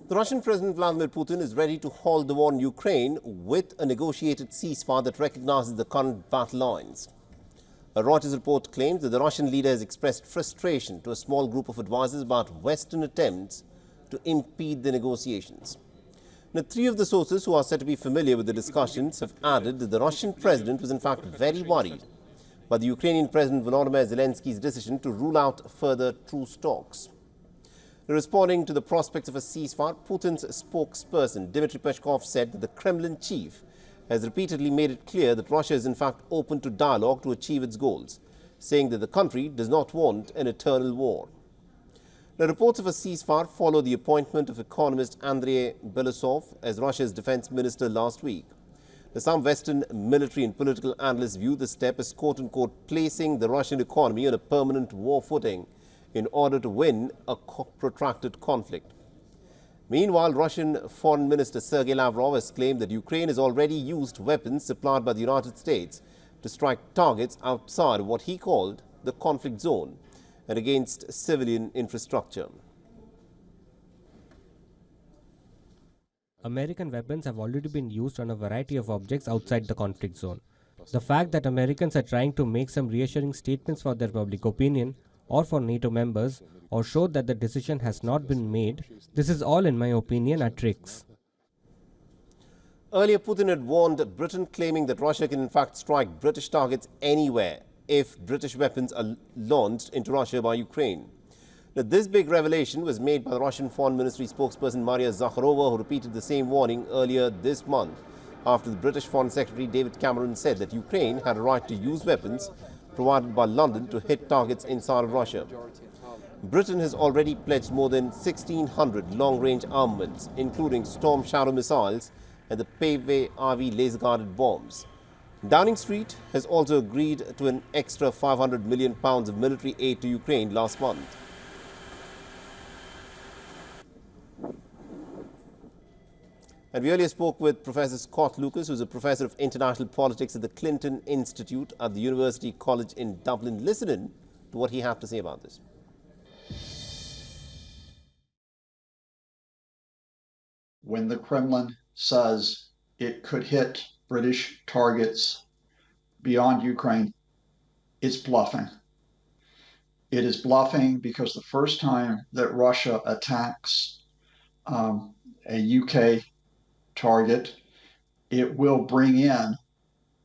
The Russian President Vladimir Putin is ready to halt the war in Ukraine with a negotiated ceasefire that recognizes the current battle lines. A Reuters report claims that the Russian leader has expressed frustration to a small group of advisors about Western attempts to impede the negotiations. Now, three of the sources who are said to be familiar with the discussions have added that the Russian president was in fact very worried by the Ukrainian President Volodymyr Zelensky's decision to rule out further truce talks. Responding to the prospects of a ceasefire, Putin's spokesperson Dmitry Peskov said that the Kremlin chief has repeatedly made it clear that Russia is in fact open to dialogue to achieve its goals, saying that the country does not want an eternal war. The reports of a ceasefire follow the appointment of economist Andrei Belousov as Russia's defense minister last week. Some Western military and political analysts view the step as quote-unquote placing the Russian economy on a permanent war footing in order to win a protracted conflict. Meanwhile, Russian Foreign Minister Sergei Lavrov has claimed that Ukraine has already used weapons supplied by the United States to strike targets outside of what he called the conflict zone and against civilian infrastructure. American weapons have already been used on a variety of objects outside the conflict zone. The fact that Americans are trying to make some reassuring statements for their public opinion or for NATO members, or show that the decision has not been made, this is all, in my opinion, are tricks. Earlier, Putin had warned Britain, claiming that Russia can in fact strike British targets anywhere if British weapons are launched into Russia by Ukraine. Now, this big revelation was made by the Russian Foreign Ministry spokesperson Maria Zakharova, who repeated the same warning earlier this month after the British Foreign Secretary David Cameron said that Ukraine had a right to use weapons provided by London to hit targets inside of Russia. Britain has already pledged more than 1,600 long-range armaments, including Storm Shadow missiles and the Paveway RV laser-guided bombs. Downing Street has also agreed to an extra £500 million of military aid to Ukraine last month. And we earlier spoke with Professor Scott Lucas, who's a professor of international politics at the Clinton Institute at the University College in Dublin. Listen in to what he had to say about this. When the Kremlin says it could hit British targets beyond Ukraine, it's bluffing. It is bluffing because the first time that Russia attacks a UK target, it will bring in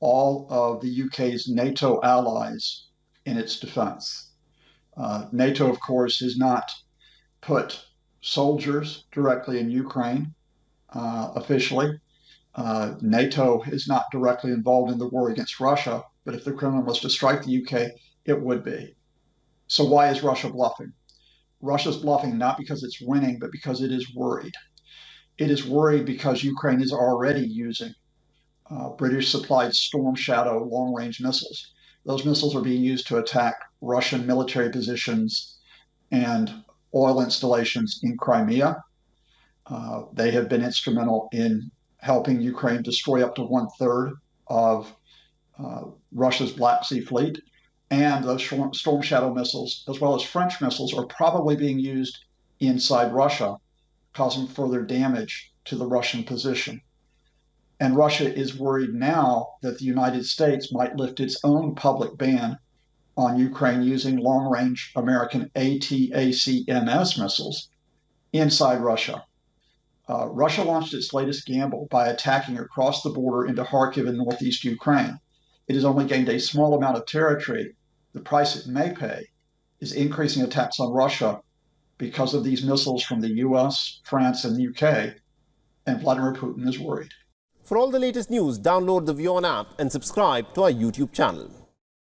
all of the UK's NATO allies in its defense. NATO, of course, has not put soldiers directly in Ukraine officially. NATO is not directly involved in the war against Russia, but if the Kremlin was to strike the UK, it would be. So why is Russia bluffing? Russia's bluffing not because it's winning, but because it is worried. It is worried because Ukraine is already using British-supplied Storm Shadow long-range missiles. Those missiles are being used to attack Russian military positions and oil installations in Crimea. They have been instrumental in helping Ukraine destroy up to 1/3 of Russia's Black Sea Fleet. And those Storm Shadow missiles, as well as French missiles, are probably being used inside Russia, causing further damage to the Russian position. And Russia is worried now that the United States might lift its own public ban on Ukraine using long-range American ATACMS missiles inside Russia. Russia launched its latest gamble by attacking across the border into Kharkiv in northeast Ukraine. It has only gained a small amount of territory. The price it may pay is increasing attacks on Russia because of these missiles from the US, France, and the UK, and Vladimir Putin is worried. For all the latest news, download the WION app and subscribe to our YouTube channel.